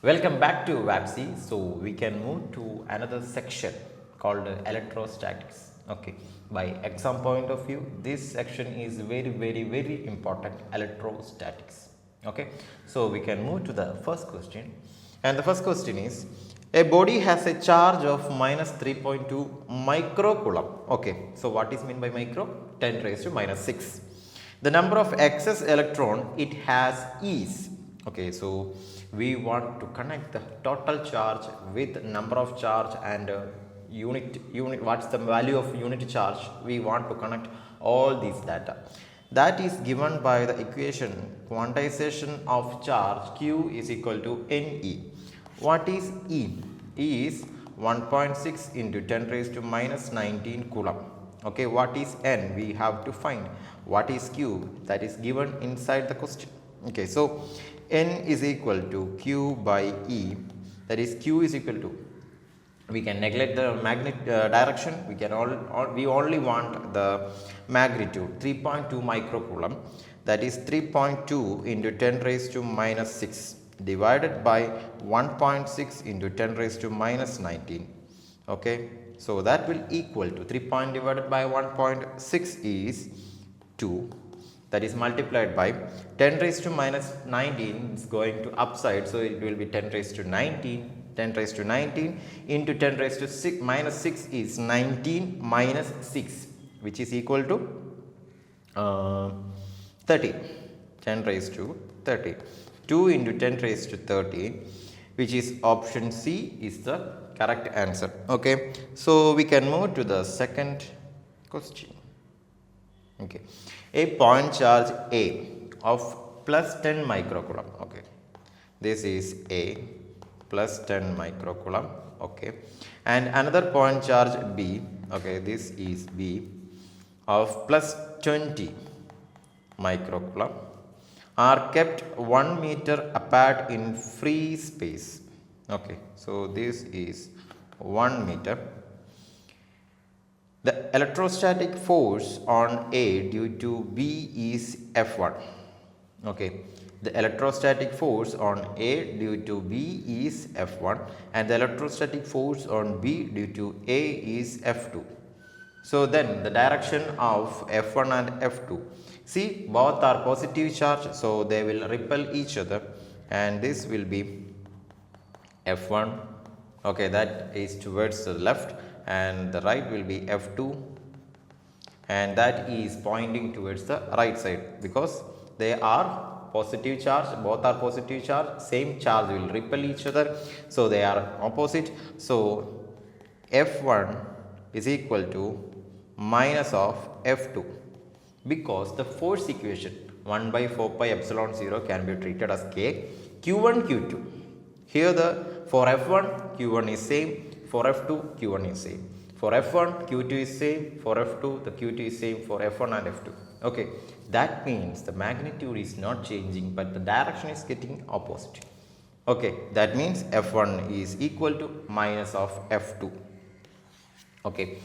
Welcome back to WAPC. So we can move to another section called electrostatics. Okay, by exam point of view, this section is very important, electrostatics. Okay, so we can move to the first question, and the first question is: a body has a charge of minus 3.2 microcoulomb. Okay, so what is meant by micro? 10 raised to minus 6. The number of excess electron it has is, okay, so we want to connect the total charge with number of charge and unit what's the value of unit charge. We want to connect all these data. That is given by the equation quantization of charge Q is equal to Ne. What is E? E is 1.6 into 10 raised to minus 19 coulomb. Okay, what is N? We have to find. What is Q? That is given inside the question. Okay, so N is equal to Q by E. That is Q is equal to, we can neglect the direction. We can we only want the magnitude 3.2 microcoulomb. That is 3.2 into 10 raised to minus 6 divided by 1.6 into 10 raised to minus 19. Okay, so that will equal to 3 point divided by 1.6 is 2. That is multiplied by 10 raised to minus 19 is going to upside, so it will be 10 raised to 19. 10 raised to 19 into 10 raised to 6 minus 6 is 19 minus 6, which is equal to 30. 10 raised to 30. 2 into 10 raised to 30, which is option C is the correct answer. Okay, so we can move to the second question. Okay, a point charge A of plus 10 microcoulomb. Okay, this is A plus 10 microcoulomb. Okay, and another point charge B. Okay, this is B of plus 20 microcoulomb are kept 1 meter apart in free space. Okay, so this is 1 meter. The electrostatic force on A due to B is F1. Okay, the electrostatic force on A due to B is F1 and the electrostatic force on B due to A is F2. So then the direction of F1 and F2, see, both are positive charge, so they will repel each other, and this will be F1. Okay, that is towards the left, and the right will be F2, and that is pointing towards the right side because they are positive charge, both are positive charge, same charge will repel each other, so they are opposite. So F1 is equal to minus of F2 because the force equation 1 by 4 pi epsilon 0 can be treated as K, Q1, Q2. Here the for F1 Q1 is same, for F2 Q1 is same, for F1 Q2 is same, for F2 the Q2 is same for F1 and F2. Okay, that means the magnitude is not changing but the direction is getting opposite. Okay, that means F1 is equal to minus of F2. Okay,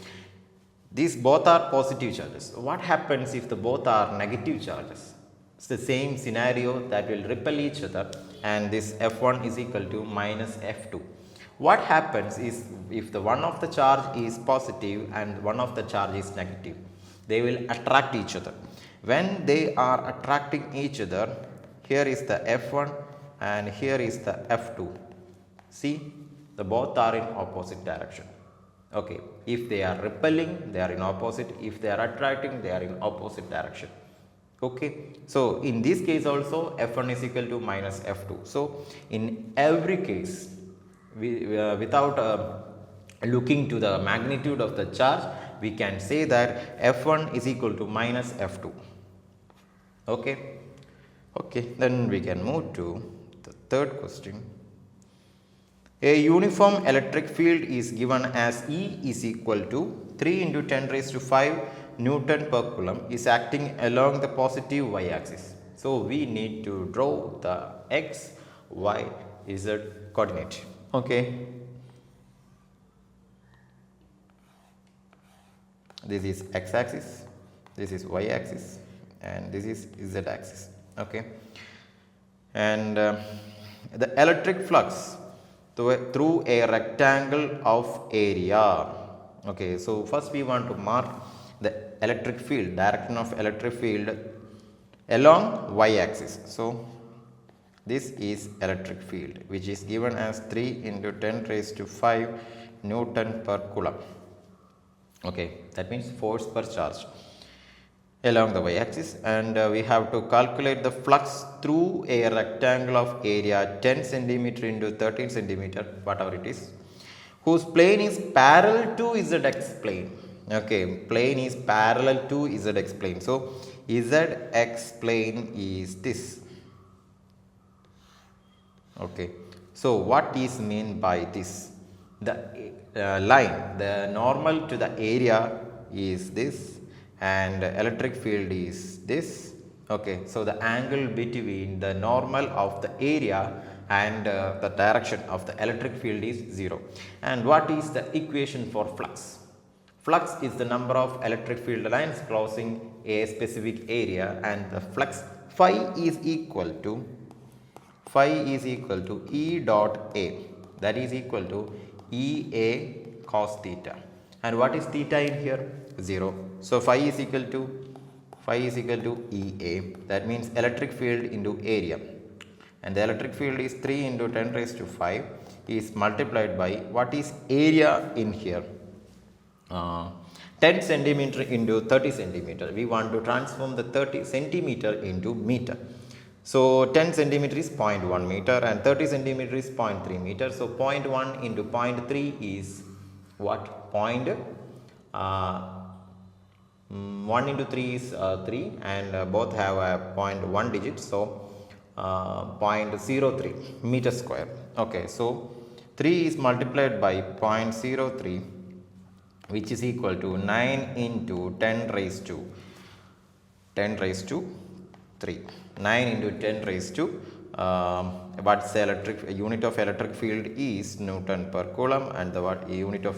these both are positive charges. What happens if the both are negative charges? It's the same scenario that will repel each other, and this F1 is equal to minus F2. What happens is if the one of the charge is positive and one of the charge is negative, they will attract each other. When they are attracting each other, here is the F1 and here is the F2. See, the both are in opposite direction. Okay, if they are repelling, they are in opposite. If they are attracting, they are in opposite direction. Okay, so in this case also F1 is equal to minus F2. So in every case, without looking to the magnitude of the charge, we can say that F1 is equal to minus F2. Okay, okay, then we can move to the third question. A uniform electric field is given as E is equal to 3 into 10 raised to 5 Newton per coulomb is acting along the positive y axis. So we need to draw the x, y, z coordinate. Okay, this is x axis, this is y axis, and this is z axis. Okay, and the electric flux through a rectangle of area. Okay, so first we want to mark the electric field, direction of electric field along y axis. So this is electric field which is given as 3 into 10 raised to 5 Newton per Coulomb. Okay, that means force per charge along the y axis, and we have to calculate the flux through a rectangle of area 10 centimeter into 13 centimeter, whatever it is, whose plane is parallel to zx plane. Okay, plane is parallel to zx plane. So zx plane is this. Okay, so what is meant by this? The line, the normal to the area is this, and electric field is this. Okay, so the angle between the normal of the area and the direction of the electric field is 0. And what is the equation for flux? Flux is the number of electric field lines crossing a specific area, and the flux phi is equal to E dot A, that is equal to EA cos theta. And what is theta in here? 0. So phi is equal to EA, that means electric field into area, and the electric field is 3 into 10 raised to 5 is multiplied by what is area in here, 10 centimeter into 30 centimeter. We want to transform the 30 centimeter into meter. So 10 centimeter is 0.1 meter and 30 centimeter is 0.3 meter. So 0.1 into 0.3 is what? 1 into 3 is 3, and both have a 0.1 digit. So 0.03 meter square. Okay, so 3 is multiplied by 0.03, which is equal to 9 into 10 raised to 3. 9 into 10 raised to what's the electric unit of electric field is Newton per Coulomb, and the what unit of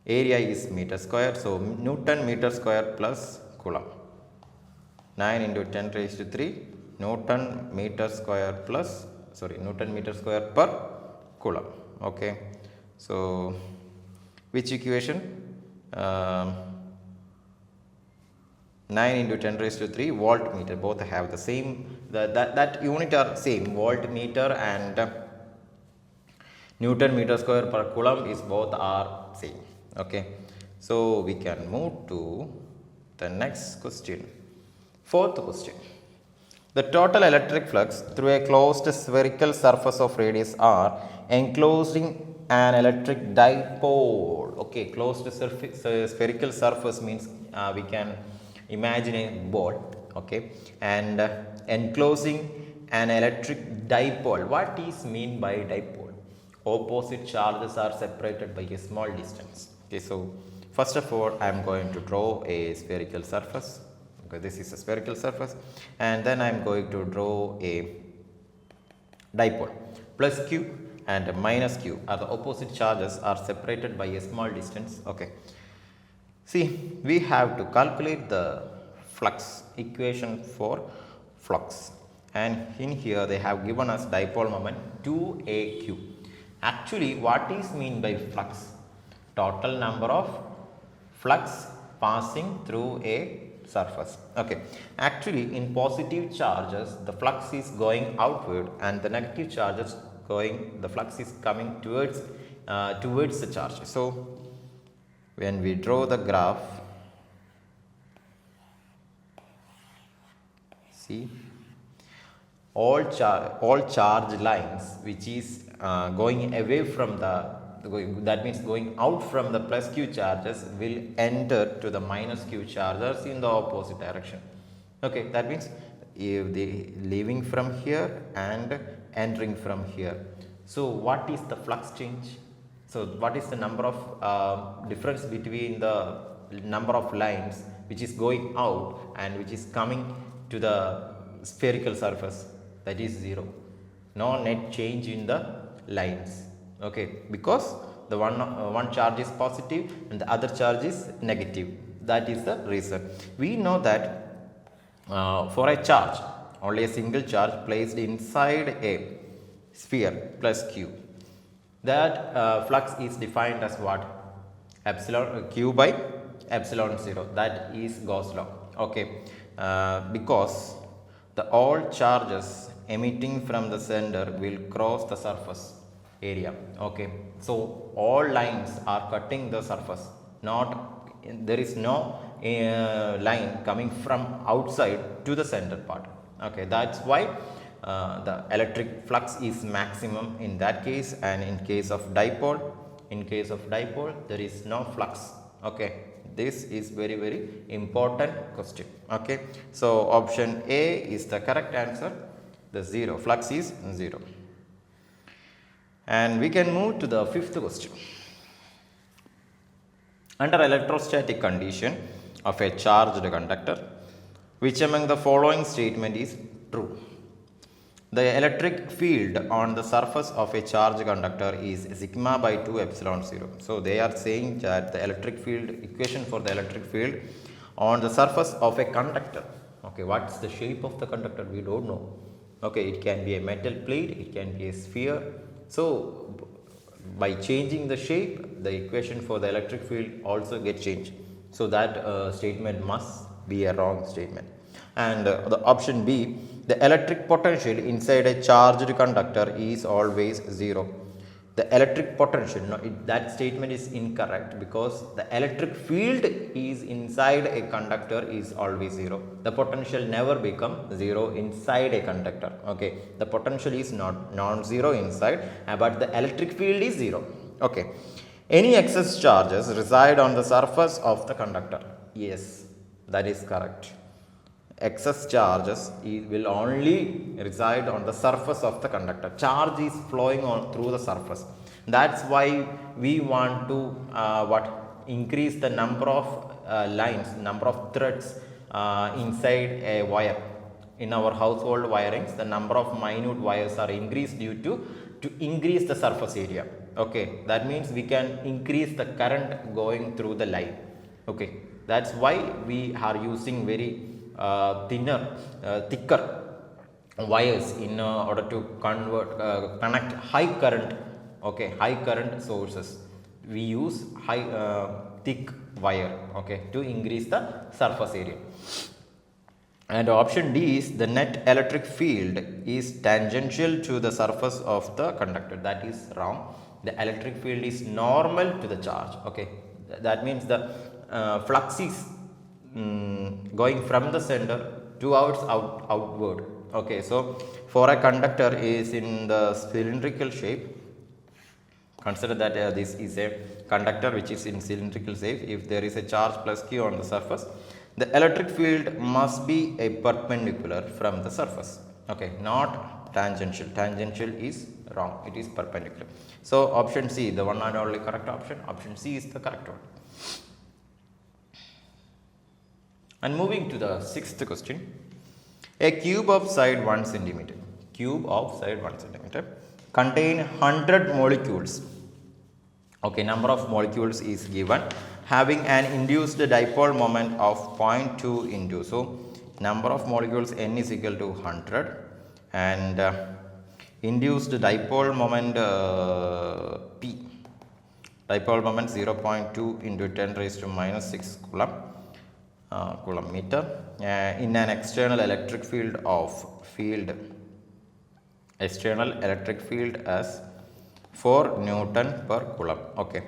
area is meter square. So Newton meter square plus Coulomb. 9 into 10 raised to 3 Newton meter square per Coulomb. Okay, so which equation? 9 into 10 raised to 3 voltmeter, both have the same, that unit are same. Voltmeter and Newton meter square per Coulomb is both are same. Okay, so we can move to the next question. Fourth question. The total electric flux through a closed spherical surface of radius r enclosing an electric dipole. Okay, closed spherical surface means we can imagine a ball. Okay, and enclosing an electric dipole. What is mean by dipole? Opposite charges are separated by a small distance. Okay, so first of all I am going to draw a spherical surface. Okay, this is a spherical surface, and then I am going to draw a dipole. Plus q and minus q are the opposite charges are separated by a small distance. Okay, see, we have to calculate the flux equation for flux, and in here they have given us dipole moment 2aq. Actually, what is mean by flux? Total number of flux passing through a surface. Okay, actually in positive charges the flux is going outward, and the negative charges the flux is coming towards the charge. So when we draw the graph, see, all charge lines which is going away from that means going out from the plus q charges will enter to the minus q charges in the opposite direction. Okay, that means if they leaving from here and entering from here. So what is the flux change? So what is the number of difference between the number of lines which is going out and which is coming to the spherical surface? That is 0. No net change in the lines. Okay, because the one charge is positive and the other charge is negative. That is the reason. We know that for a charge only a single charge placed inside a sphere plus q. That flux is defined as what? Epsilon q by epsilon 0. That is Gauss law. Okay, because the all charges emitting from the center will cross the surface area. Okay, so all lines are cutting the surface, not there is no line coming from outside to the center part. Okay, that's why the electric flux is maximum in that case, and in case of dipole there is no flux. Okay, this is very important question. Okay, so option A is the correct answer. The 0 flux is 0. And we can move to the fifth question. Under electrostatic condition of a charged conductor, which among the following statement is true? The electric field on the surface of a charged conductor is sigma by 2 epsilon 0. So they are saying that the electric field equation for the electric field on the surface of a conductor. Okay, what's the shape of the conductor? We don't know. Okay, it can be a metal plate, it can be a sphere. So by changing the shape, the equation for the electric field also get changed. So that statement must be a wrong statement. And the option B, the electric potential inside a charged conductor is always 0. The electric potential, no, that statement is incorrect, because the electric field is inside a conductor is always 0. The potential never become 0 inside a conductor. Okay, the potential is not non-zero inside, but the electric field is 0. Okay, any excess charges reside on the surface of the conductor. Yes, that is correct. Excess charges will only reside on the surface of the conductor. Charge is flowing on through the surface. That's why we want to increase the number of lines, number of threads inside a wire. In our household wirings, the number of minute wires are increased due to increase the surface area. Okay, that means we can increase the current going through the line. Okay, that's why we are using very thicker wires in order to connect high current. Okay, high current sources. We use thick wire. Okay, to increase the surface area. And option D is the net electric field is tangential to the surface of the conductor. That is wrong. The electric field is normal to the charge. Okay, that means the flux is going from the center towards outward. Okay, so for a conductor is in the cylindrical shape. Consider that this is a conductor which is in cylindrical shape. If there is a charge plus q on the surface, the electric field must be a perpendicular from the surface. Okay, not tangential. Tangential is wrong. It is perpendicular. So option C, the one and only correct option. Option C is the correct one. And moving to the sixth question. A cube of side 1 centimeter. Cube of side 1 centimeter contain 100 molecules. Okay, number of molecules is given, having an induced dipole moment of 0.2 into. So number of molecules n is equal to 100, and induced dipole moment P. Dipole moment 0.2 into 10 raised to minus 6 coulomb meter in an external electric field external electric field as 4 Newton per coulomb. Okay,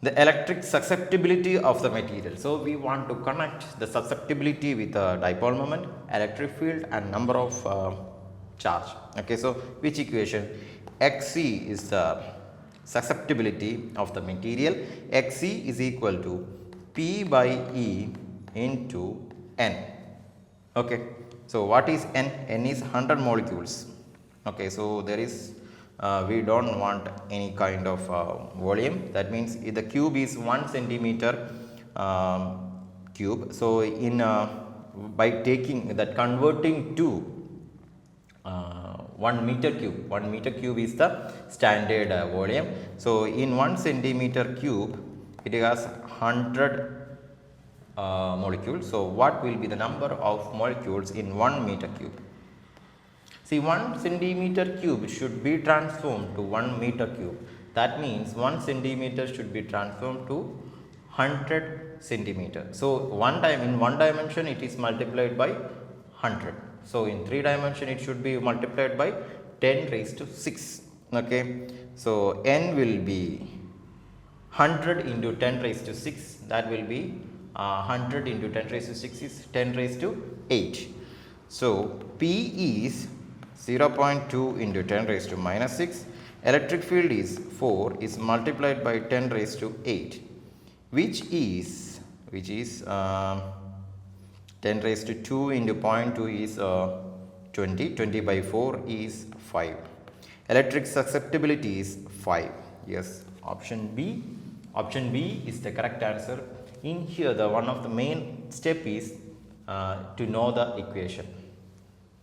the electric susceptibility of the material. So we want to connect the susceptibility with the dipole moment, electric field, and number of charge. Okay, so which equation? Xc is the susceptibility of the material. Xc is equal to P by E into N. Okay, so what is N? N is 100 molecules. Okay, so there is we don't want any kind of volume. That means the cube is 1 centimeter cube. So in by taking that, converting to 1 meter cube. 1 meter cube is the standard volume. So in 1 centimeter cube, it has 100 molecule. So, what will be the number of molecules in 1 meter cube? See, 1 centimeter cube should be transformed to 1 meter cube. That means 1 centimeter should be transformed to 100 centimeter. So, in one dimension it is multiplied by 100. So, in 3 dimension it should be multiplied by 10 raised to 6. Okay. So, n will be 100 into 10 raised to 6, that will be 100 into 10 raised to 6 is 10 raised to 8. So, P is 0.2 into 10 raised to minus 6, electric field is 4 is multiplied by 10 raised to 8, which is 10 raised to 2 into 0.2 is 20 by 4 is 5. Electric susceptibility is 5. Yes, option B is the correct answer. In here, the one of the main step is to know the equation.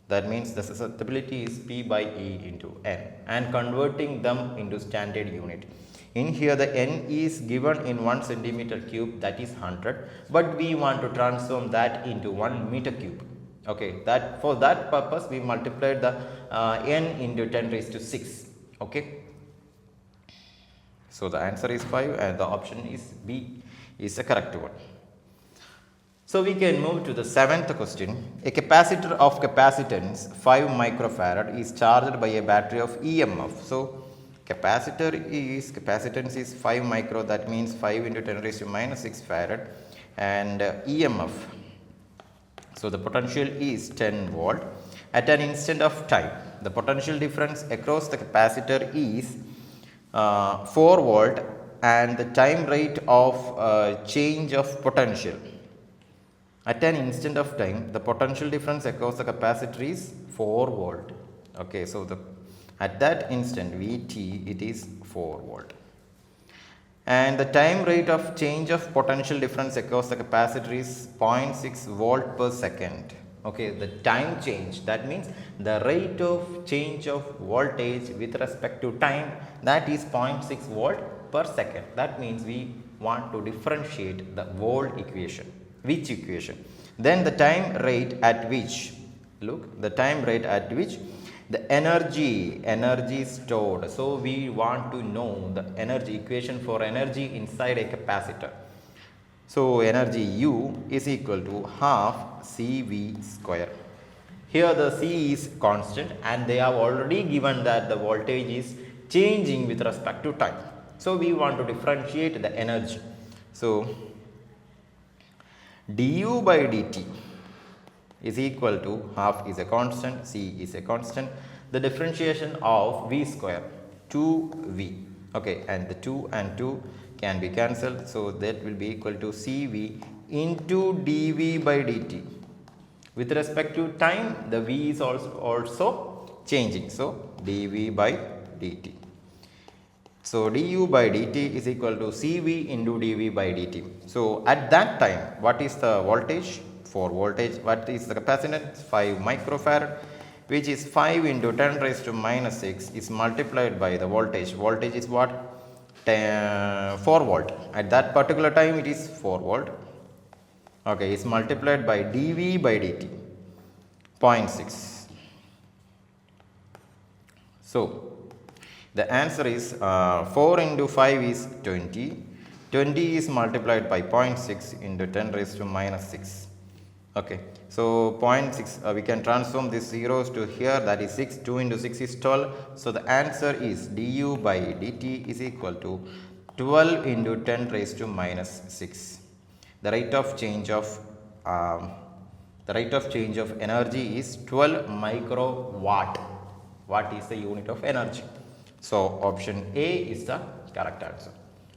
That means the susceptibility is P by E into N and converting them into standard unit. In here, the N is given in 1 centimeter cube, that is 100, but we want to transform that into 1 meter cube. Okay, that for that purpose we multiplied the N into 10 raised to 6. Okay. So, the answer is 5 and the option is B is the correct one. So, we can move to the 7th question. A capacitor of capacitance 5 microfarad is charged by a battery of EMF. So, capacitance is 5 micro, that means 5 into 10 raised to minus 6 farad, and EMF. So, the potential is 10 volt. At an instant of time, the potential difference across the capacitor is 4 volt and the time rate of change of potential. At an instant of time, the potential difference across the capacitor is 4 volt. Okay, so at that instant Vt it is 4 volt. And the time rate of change of potential difference across the capacitor is 0.6 volt per second. Okay, the time change, that means the rate of change of voltage with respect to time, that is 0.6 volt per second. That means we want to differentiate the volt equation. Which equation? Then the time rate at which, look, the time rate at which the energy stored. So, we want to know the energy equation for energy inside a capacitor. So, energy U is equal to half CV square. Here the C is constant and they have already given that the voltage is changing with respect to time. So, we want to differentiate the energy. So, du by dt is equal to half is a constant, C is a constant, the differentiation of V square 2V. Okay, and the 2 and 2 can be cancelled. So, that will be equal to CV into dV by dt. With respect to time, the V is also changing. So, dV by dt. So, du by dt is equal to CV into dV by dt. So, at that time, what is the voltage? For voltage, what is the capacitance? 5 microfarad, which is 5 into 10 raised to minus 6 is multiplied by the voltage. Voltage is what? 4 volt. At that particular time, it is 4 volt. Okay, it's multiplied by dV by dt, 0.6. So, the answer is 4 into 5 is 20. 20 is multiplied by 0.6 into 10 raised to minus 6. Okay. So, 0.6 we can transform these zeros to here, that is 6. 2 into 6 is 12. So, the answer is du by dt is equal to 12 into 10 raised to minus 6. The rate of change of energy is 12 microwatt. Watt is the unit of energy. So, option A is the correct answer.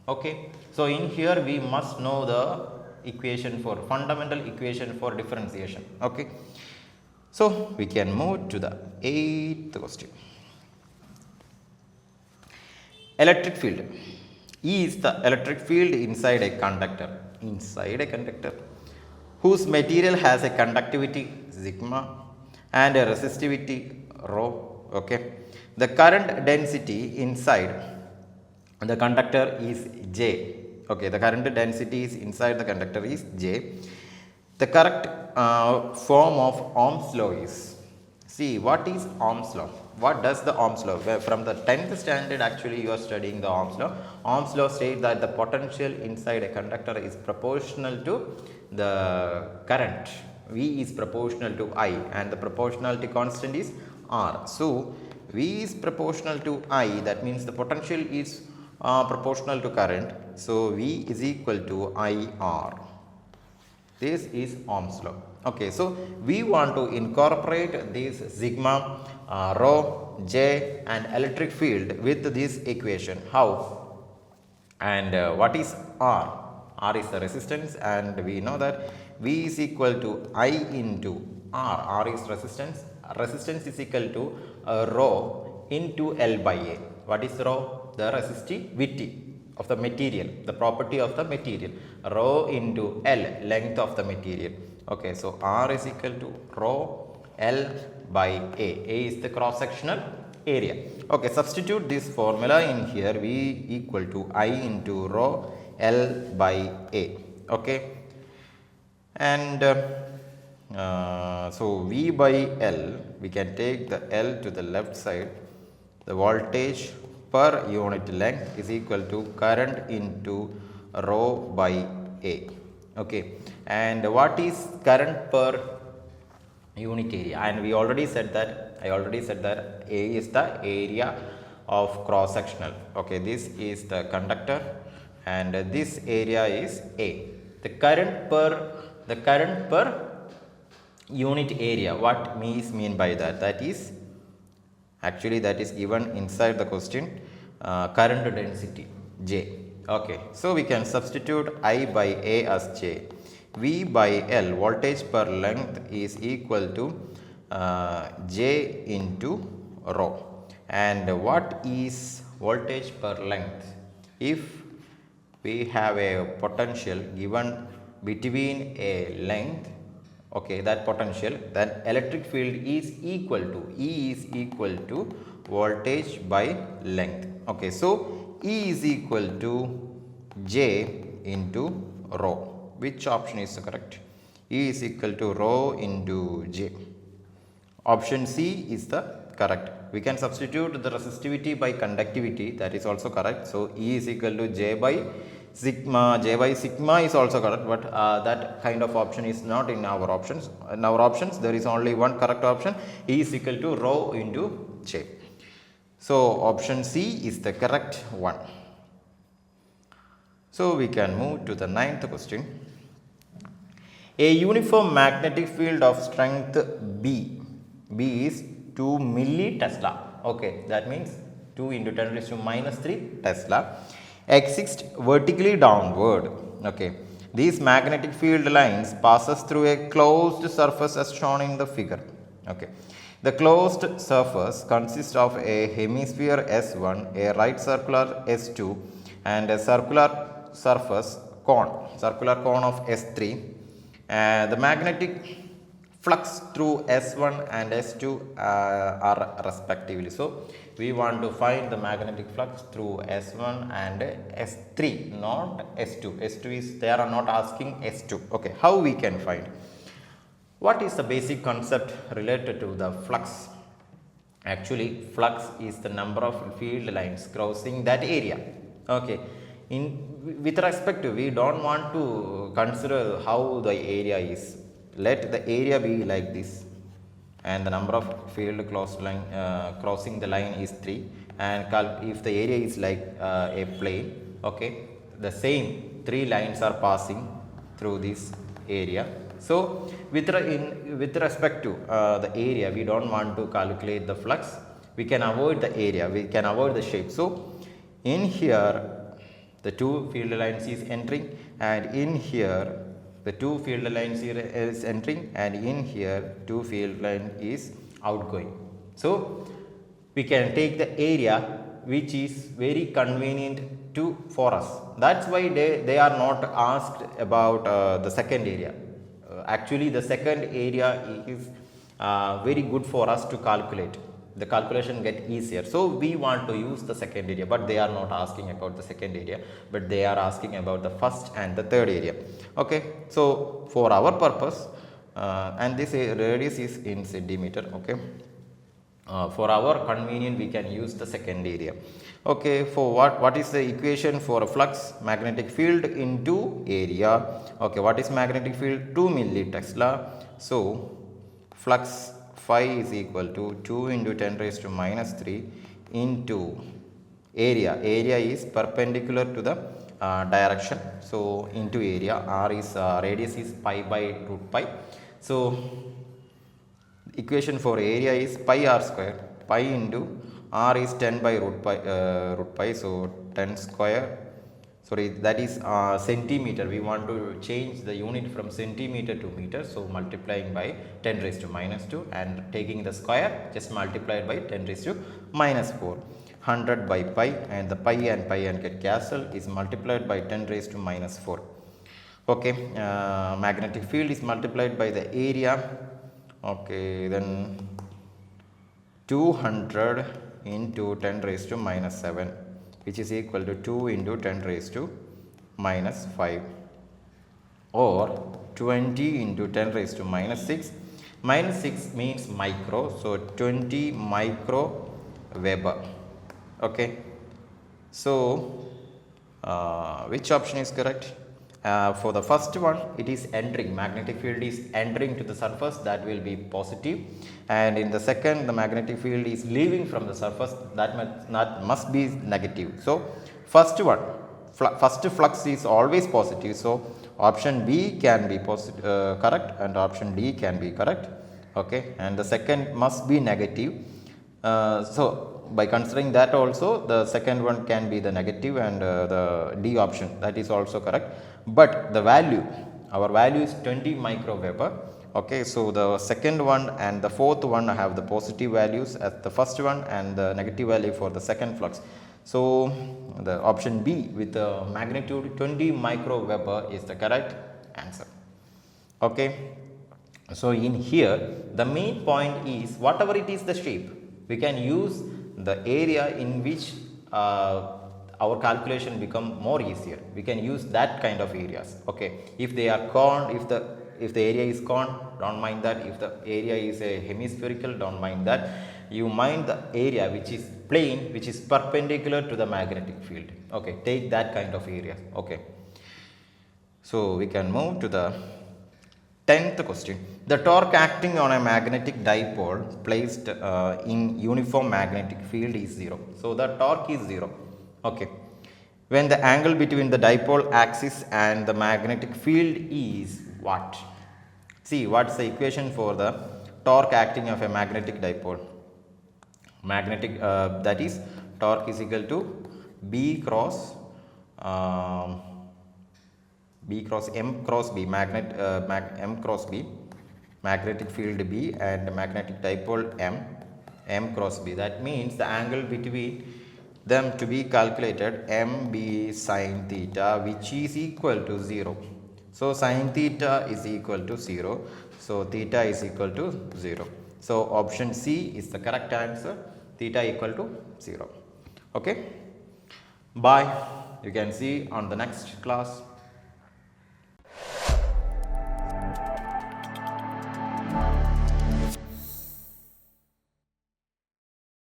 Okay. So, in here we must know the fundamental equation for differentiation. Okay. So, we can move to the 8th question. Electric field. E is the electric field inside a conductor. Whose material has a conductivity sigma and a resistivity rho. Okay. The current density inside the conductor is J. Okay, the current density is inside the conductor is J. The correct form of Ohm's law is, see what is Ohm's law? What does the Ohm's law? From the 10th standard actually you are studying the Ohm's law. Ohm's law states that the potential inside a conductor is proportional to the current. V is proportional to I and the proportionality constant is R. So, V is proportional to I, that means the potential is proportional to current. So, V is equal to IR. This is Ohm's law. Okay, so we want to incorporate this sigma, rho, J and electric field with this equation. How? And what is R? R is the resistance and we know that V is equal to I into R. R is resistance. Resistance is equal to rho into L by A. What is rho? The resistivity of the material, the property of the material. Rho into L, length of the material. Okay, so R is equal to rho L by A. A is the cross sectional area. Okay, substitute this formula in here. V equal to I into rho L by A. Okay, and so V by L, we can take the L to the left side. The voltage per unit length is equal to current into rho by A. Okay, and what is current per unit area? And we already said that, I already said that A is the area of cross sectional. Okay, this is the conductor and this area is A. The current per unit area, what mean by that? That is actually that is given inside the question, current density J. Okay, so we can substitute I by A as J. V by L, voltage per length, is equal to J into rho. And what is voltage per length? If we have a potential given between a length, okay, that potential, then electric field is equal to, E is equal to voltage by length. Okay, so E is equal to J into rho. Which option is correct? E is equal to rho into J. Option C is the correct. We can substitute the resistivity by conductivity, that is also correct. So, E is equal to J by sigma. J by sigma is also correct, but that kind of option is not in our options. In our options, there is only one correct option. E is equal to rho into J. So, option C is the correct one. So, we can move to the 9th question. A uniform magnetic field of strength B, B is 2 millitesla. Okay, that means 2 into 10 raised to minus 3 Tesla, exists vertically downward. Okay, these magnetic field lines passes through a closed surface as shown in the figure. Okay, the closed surface consists of a hemisphere S1, a right circular S2 and a circular surface cone, of S3. The magnetic flux through S1 and S2 are respectively. So, we want to find the magnetic flux through S1 and S3, not S2. S2 is, they are not asking S2. Okay, how we can find? What is the basic concept related to the flux? Actually, flux is the number of field lines crossing that area. Okay, with respect to, we don't want to consider how the area is. Let the area be like this, and the number of field crossing the line is 3, and if the area is like a plane, okay, the same 3 lines are passing through this area. So, with respect to the area, we don't want to calculate the flux. We can avoid the area, we can avoid the shape. So, in here the 2 field lines is entering, and in here the 2 field lines is entering, and in here 2 field line is outgoing. So, we can take the area which is very convenient for us. That's why they are not asked about the second area. Actually, the second area is very good for us to calculate. the calculation get easier. So we want to use the second area, but they are not asking about the second area, but they are asking about the first and the third area. Okay, so for our purpose, and this radius is in centimeter. Okay, for our convenience we can use the second area. Okay, for what is the equation for a flux? Magnetic field into area. Okay, what is magnetic field? 2 millitesla. So flux phi is equal to 2 into 10 raised to minus 3 into area. Area is perpendicular to the direction. So into area. R is radius is pi by root pi. So equation for area is pi r square. Pi into r is 10 by root pi. So 10 square. Sorry, that is centimeter. We want to change the unit from centimeter to meter. So multiplying by 10 raised to minus 2 and taking the square, just multiplied by 10 raised to minus 4. 100 by pi, and the pi and get cancelled, is multiplied by 10 raised to minus 4. Okay, magnetic field is multiplied by the area. Okay, then 200 into 10 raised to minus 7, which is equal to 2 into 10 raised to minus 5, or 20 into 10 raised to minus 6. Minus 6 means micro, so 20 micro Weber. Okay, so which option is correct? For the first one, it is entering, magnetic field is entering to the surface, that will be positive, and in the second, the magnetic field is leaving from the surface, that must be negative. So first one, first flux is always positive, so option B can be correct and option D can be correct. Okay, and the second must be negative. So by considering that also, the second one can be the negative, and the D option, that is also correct. But the value, our value is 20 microweber. Okay, so the second one and the fourth one have the positive values as the first one and the negative value for the second flux. So the option B with the magnitude 20 microweber is the correct answer. Okay, so in here the main point is, whatever it is the shape, we can use the area in which our calculation become more easier. We can use that kind of areas. Okay, if they are cone, if the area is cone, don't mind that. If the area is a hemispherical, don't mind that. You mind the area which is plane, which is perpendicular to the magnetic field. Okay, take that kind of area. Okay, so we can move to the 10th question. The torque acting on a magnetic dipole placed in uniform magnetic field is 0. So the torque is 0. Okay, when the angle between the dipole axis and the magnetic field is what? See, what's the equation for the torque acting of a magnetic dipole? Magnetic, that is, torque is equal to B cross M cross B, M cross B, magnetic field B, and magnetic dipole M cross B. That means the angle between them to be calculated MB sin theta, which is equal to 0. So sin theta is equal to 0. So theta is equal to 0. So option C is the correct answer. Theta equal to 0. Okay. Bye. You can see on the next class.